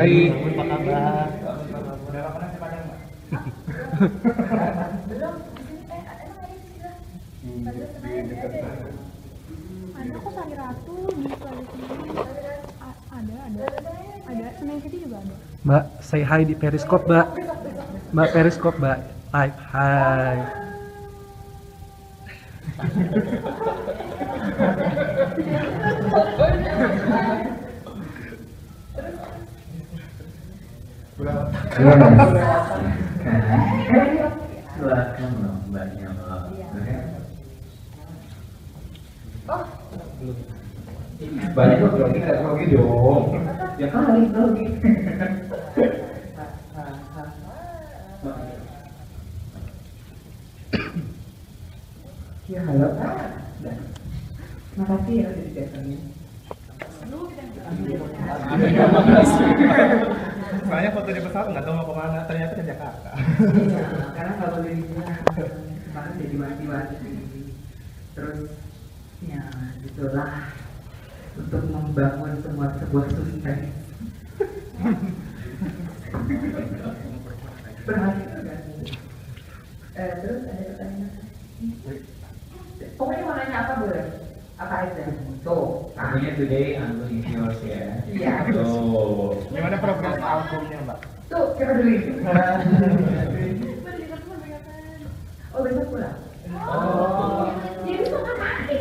Hai. Apa kabar? Udah pernah ke Padang, Mbak? Belum, emang ada sih lah. Padahal Senayan ada. Ada kok Sari Ratu di Plaza Senayan. Ada Senayan City juga ada. Mbak, say hi di Periscope, Mbak. Mbak Periscope, Mbak. Live, hai. Silakan loh mbaknya loh. Banyak kok grogi nggak grogi dong. Ya kali grogi. Ya halo. Makasih ya udah didatengin. Soalnya foto di pesawat nggak tahu mau kemana, ternyata ke Jakarta. Iya, karena kalau dari kemarin jadi wanti-wanti. Terus ya gitulah untuk membangun sebuah sustain. Berhasil kan? Terus ada pertanyaan. Pokoknya mau nanya apa boleh? Apa aja? Tuh, Akhirnya today I'm going to yours ya. iya. Tuh. Gimana progres albumnya, Mbak? Tuh, coba dulu ini. Oh, besok pulang. Oh. Jadi tuh ngapain?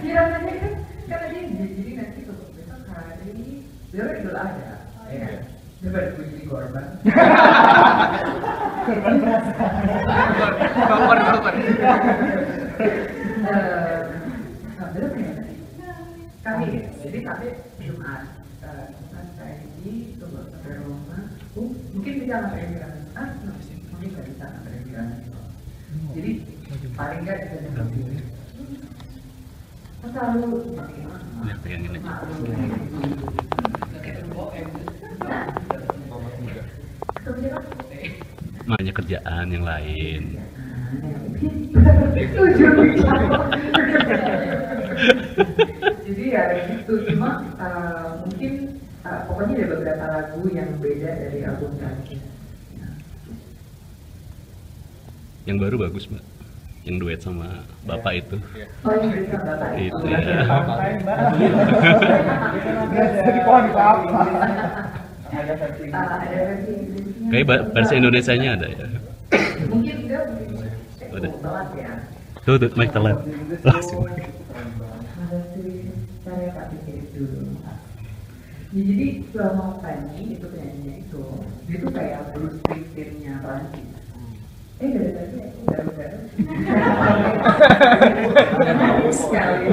Dia rasanya kan karena dia jadi nanti tuh besok hari dia Idul Adha, ya kan? Dia baru jadi korban. Korban beras. Kapan. Besok ya? Kami, jadi sampai Jumat. Jumat pagi coba sampai rumah. Mungkin bisa nggak perkiraan? Mungkin nggak bisa nggak perkiraan. Jadi paling nggak bisa diambil. Selalu Lihat pegangin aja. Makanya kerjaan yang lain. Jadi ya gitu, cuma mungkin pokoknya ada beberapa lagu yang beda dari album terakhir. Yang baru bagus, Mbak. Yang duet sama Bapak itu. Oh yang beda bapak Itu Oh, ya. Santai, Mbak. Jadi pohon kelapa. Ada versi. ada versi Inggrisnya. Kayak versi Indonesianya ada ya. Mungkin enggak, mungkin Udah. banget ya. Tuh, mic telat. Langsung. Ada sih, saya tak pikir dulu. Ya, jadi selama Fanny itu penyanyinya itu, dia tuh kayak Bruce Springsteen-nya Prancis. Dari tadi aku garu-garu. Sekali.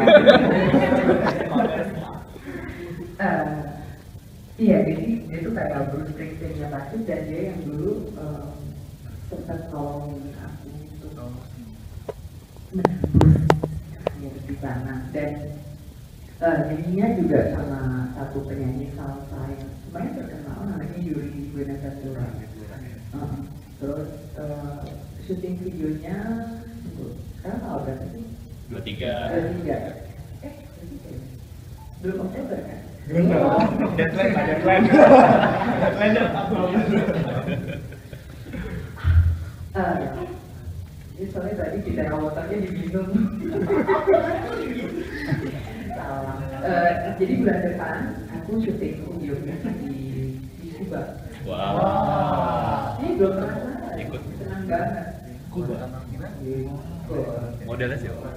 Iya, jadi dia tuh kayak Bruce Springsteen-nya Prancis dan dia yang dulu sempat nolongin aku untuk menembus di sana dan nyanyinya juga sama satu penyanyi salsa yang lumayan terkenal namanya Yuri Buenaventura. Terus syuting videonya sekarang tanggal berapa sih? 23. Belum Oktober kan? Belum. Deadline, Mbak, deadline. Deadline Jadi soalnya tadi kita motornya diminum. Salah. Jadi bulan depan aku syuting videonya di Kuba. Wow. Ini belum pernah Ikut. senang banget. Kuba. Modelnya siapa?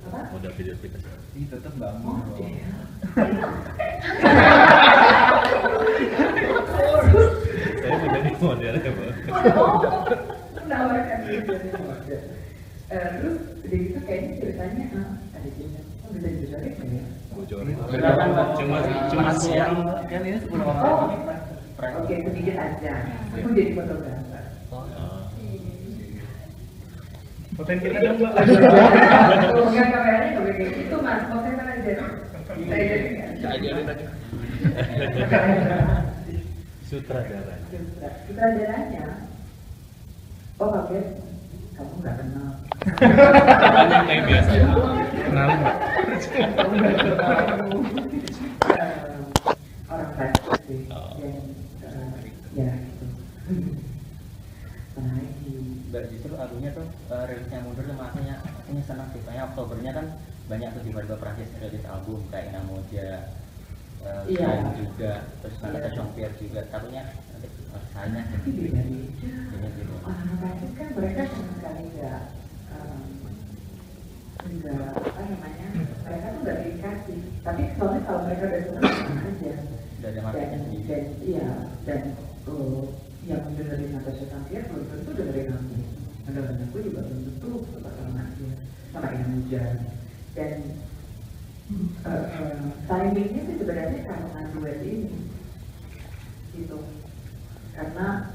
Apa? Model video kita siapa? Tetap bangun. Saya mau jadi modelnya, Pak. Menawarkan diri jadi model. Terus udah gitu kayaknya ceritanya ada cerita. Oh bisa dibocorin nggak ya? Bocorin. Berapa? Cuma siang. Kan ini 10 Oh, orang. oke sedikit aja. Aku jadi fotografer. Fotoin kita dong, Mbak. Enggak kameranya nggak boleh kayak gitu mas. Fotoin aja. Bisa jadi nggak? Ajarin aja. Sutradara. Sutradaranya. Oh kaget. Kamu nggak kenal. Tanya kayak biasa. Kenal, Mbak. Orang Prancis sih. banyak tuh tiba-tiba Prancis rilis album kayak Inamoja, Iya. Kain juga, terus Natasha Champier juga, takutnya nanti saingan Tapi beda banyak gitu. orang Prancis kan mereka sama sekali nggak apa namanya, mereka tuh nggak dikasih. Tapi soalnya kalau mereka udah senang senang aja. Udah ada marketnya sendiri. Dan iya, dan yang dengerin Natasha Champier belum tentu dengerin aku. Dengerin aku juga belum tentu suka sama dia, sama Inamoja. Dan timingnya sih sebenarnya karena duet ini gitu, karena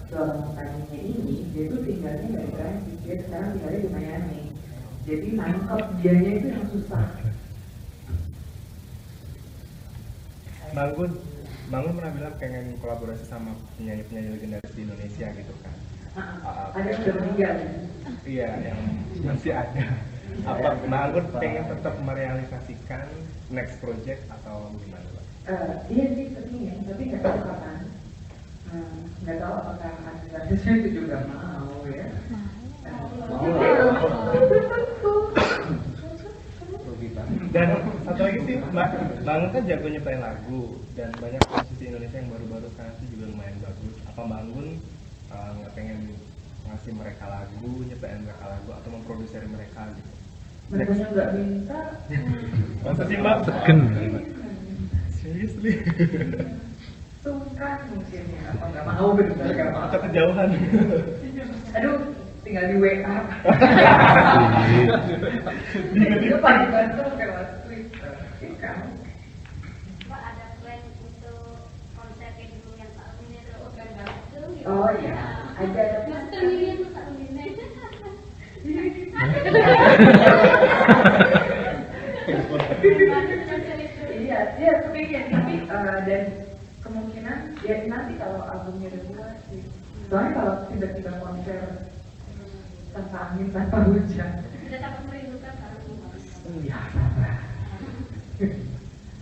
seorang timingnya ini dia tuh tinggalnya nggak di Prancis, dia sekarang tinggalnya di Miami, jadi nangkep dianya itu yang susah. Bangun pernah bilang pengen kolaborasi sama penyanyi-penyanyi legendaris di Indonesia gitu kan. Ada yang udah meninggal. Iya, yang masih ada. Apa Bangun pengen tetap merealisasikan next project atau gimana, Pak? Iya sih pengen, tapi nggak tahu kapan. Nggak tahu apakah administrasinya itu juga mau ya. Rugi banget. Dan satu lagi sih, Bangun kan jago nyiptain lagu dan banyak musisi Indonesia yang baru-baru sekarang sih juga lumayan bagus. Apa Bangun nggak pengen ngasih mereka lagu, nyiptain mereka lagu atau memproduksi mereka gitu? Mereka nggak minta. Masa sih Mbak? Segen. Seriously? Sungkan mungkin ya, apa nggak mau benar nggak mau. Atau kejauhan? Aduh, tinggal di WA. Itu paling bantu lewat Twitter. Kan? Mbak ada plan untuk konser kayak dulu yang Pak Amin itu organ banget tuh. Oh iya, ada. Mas Terlini itu Pak Amin. Iya, dia kepingin tapi dan kemungkinan ya nanti kalau albumnya udah keluar sih. Soalnya kalau tiba-tiba konser tanpa angin, tanpa hujan, Sudah dapat merindukan Pak Amin. iya sabar.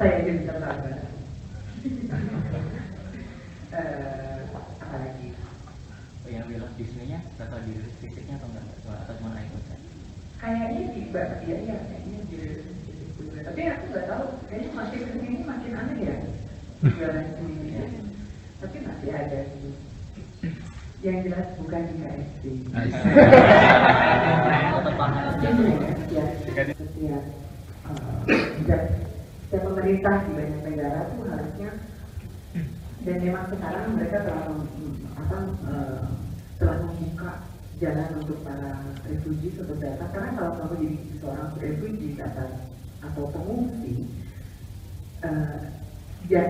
Saya jadi bisa sabar. Apa lagi? Yang bilang Disney-nya bakal dirilis fisiknya atau enggak? Atau cuma iPhone saja? Kayaknya di iya kayaknya di tapi aku nggak tahu, kayaknya makin kesini makin aneh ya jualan sendiri ya. Tapi masih ada sih. Yang jelas bukan di KSD. Setiap pemerintah di banyak negara tuh harusnya, dan memang sekarang mereka telah membuka jalan untuk para refugees untuk datang, karena kalau kamu jadi seorang refugee atau pengungsi dan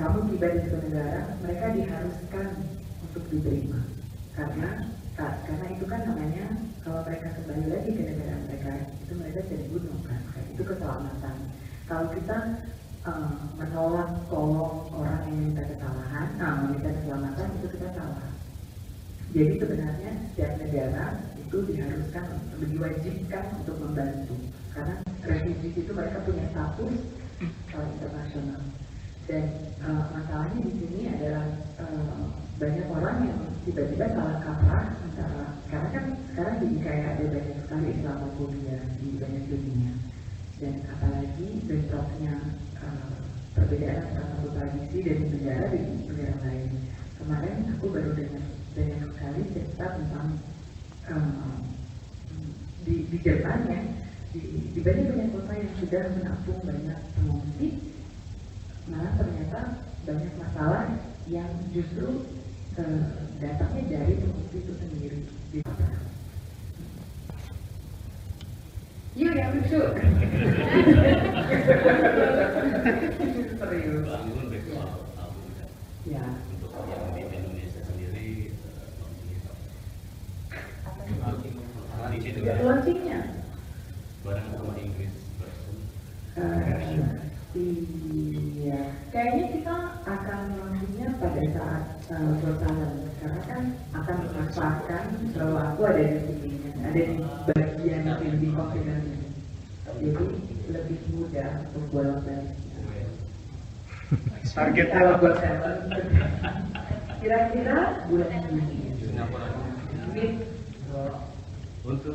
kamu tiba di sebuah negara, mereka diharuskan untuk diterima karena itu kan namanya kalau mereka kembali lagi ke negara mereka itu mereka jadi bunuh kan, itu keselamatan. Kalau kita menolak tolong orang yang minta kesalahan, meminta keselamatan, itu kita salah. Jadi sebenarnya setiap negara itu diharuskan, diwajibkan untuk membantu, karena refugees itu mereka punya status internasional. Dan masalahnya di sini adalah banyak orang yang tiba-tiba salah kaprah antara, karena kan sekarang jadi kayak ada banyak sekali Islamophobia di banyak dunia, dan apalagi bentroknya perbedaan antara satu tradisi dari negara dengan negara lain. Kemarin aku baru dengar banyak sekali cerita tentang di Jerman ya, di banyak kota yang sudah menampung banyak pengungsi, malah ternyata banyak masalah yang justru datangnya dari pengungsi itu sendiri. Yuk yang lucu. Serius. Bangun background album kan. Ya. Untuk yang di Indonesia sendiri di situ ya Launchingnya. bareng sama Inggris version. Iya. Kayaknya kita akan launchingnya pada saat bertahan, karena kan akan memanfaatkan kalau aku ada di sini, ada di bagian yang di confidence, jadi lebih mudah untuk bolak balik. Targetnya Kalau apa? buat talent, kira-kira bulan Juni. Singapura. Mungkin Untuk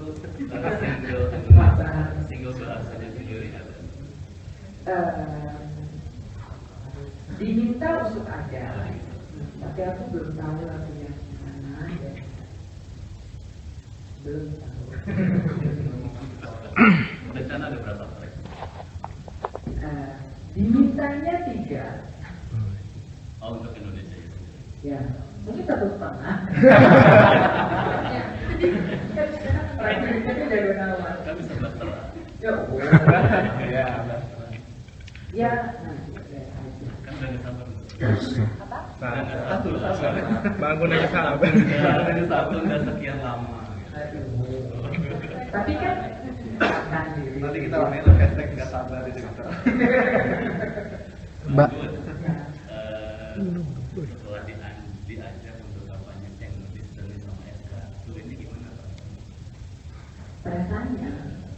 single bahasanya sendiri ada. Diminta untuk ada, tapi aku belum tahu lagunya gimana ya. Belum tahu. Rencana ada berapa track? Dimintanya 3. Oh, untuk Indonesia itu. Ya, mungkin 1,5. Lagu-lagunya udah Gunawan. Kan bisa berterang. Ya, Ya, ya, nanti lihat aja. Kan udah nggak sabar. bangun aja sabar. Dari satu udah sekian lama. Tapi kan akan diri. Nanti kita ramein tuh hashtag nggak sabar di Twitter. Mbak. Setelah diajak untuk kampanye yang ditulis sama SK, lu ini gimana Pak? Perasaannya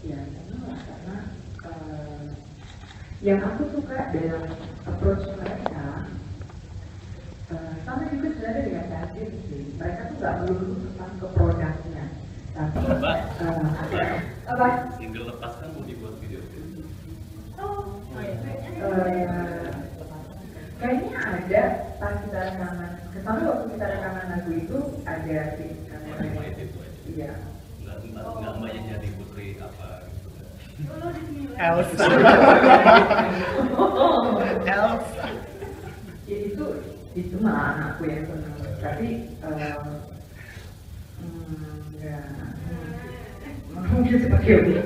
ya karena yang aku suka dalam approach mereka sama juga sebenarnya dengan Tajir sih, mereka tuh nggak melulu tentang ke produknya, tapi apa? Single lepas kan mau dibuat video klip. Kayaknya ada pas kita rekaman, kemarin waktu kita rekaman lagu itu ada sih Cuma itu aja. iya. Nggak mbak yang jadi putri apa gitu. Elsa. Ya itu malah anakku yang seneng, tapi enggak mungkin seperti itu.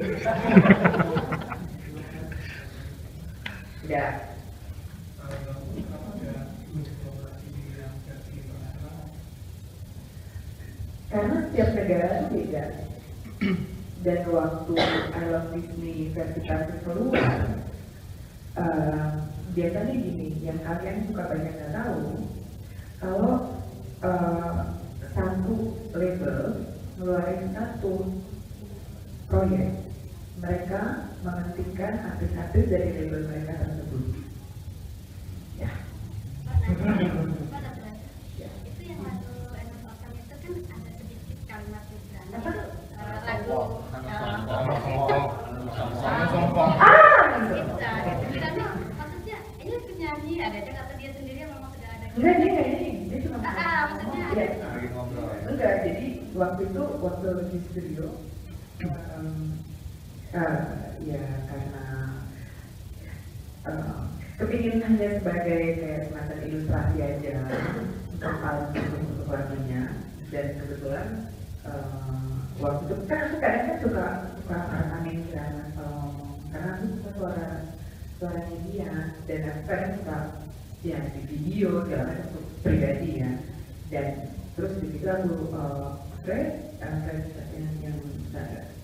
Ya. Karena setiap negara itu beda. Dan waktu I Love Disney versi Paris keluar, biasanya gini, yang kalian suka banyak nggak tahu, kalau satu label ngeluarin satu proyek, mereka menghentikan artis-artis dari label mereka tersebut. Ya. Itu yang lagu Enos Okan itu kan ada sedikit kalimat Gibran. Lagu Sompong. Gibran maksudnya ini penyanyi ada kata dia sendiri yang memang sudah ada. Enggak, dia cuma Maksudnya iya. Lagi ngobrol. Enggak, jadi waktu di studio ya karena kepingin hanya sebagai kayak semacam ilustrasi aja untuk lagunya, dan kebetulan waktu itu kan aku kadang kan suka rekamin karena aku suka suaranya dia, dan aku kadang suka ya di video segala macam untuk pribadi ya, dan terus begitu aku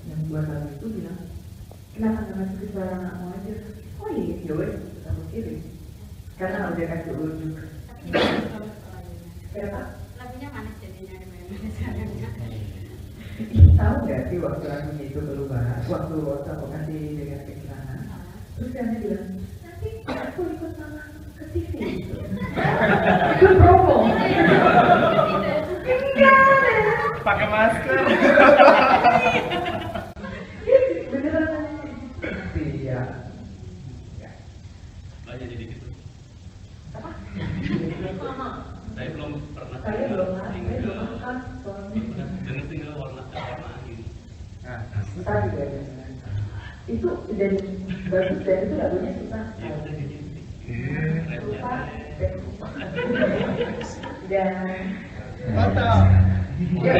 yang buat lagu itu bilang, kenapa nggak masukin suara anakmu aja? Oh iya, ya wes, aku kirim karena udah kasih ujuk. Kenapa? lagunya manis jadinya manis. Tahu nggak sih waktu lagunya itu keluar, waktu aku kasih dengan kehilangan, terus dia bilang, nanti aku ikut sama ke TV. Itu promo. Pakai masker. Beneran iya. Mbak jadi gitu. Apa? Saya belum pernah Saya belum makan single soalnya. dengan single warna angin. Ntar juga ada. Itu dan bagus, dan itu lagunya susah. Ya udah gitu. Susah dan susah. Dan ya,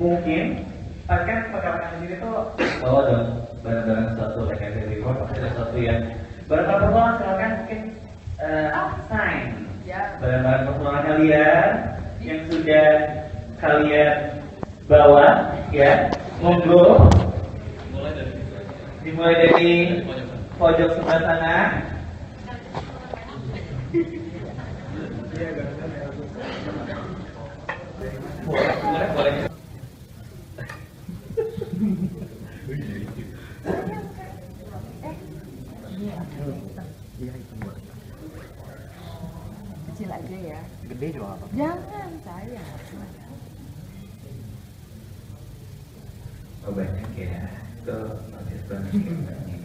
Mungkin kan perkawinan sendiri tuh bawa dong barang-barang sesuatu kayak dari luar pasti ada sesuatu yang barang-barang pertolongan silakan mungkin sign barang-barang pertolongan kalian yang sudah kalian bawa ya, monggo Mulai dari situ aja. dimulai dari Pojok sana. pojok sebelah sana. Boleh. kecil aja ya. Gede juga apa? Jangan saya. Oh banyak ya, itu notice banget ya banyak.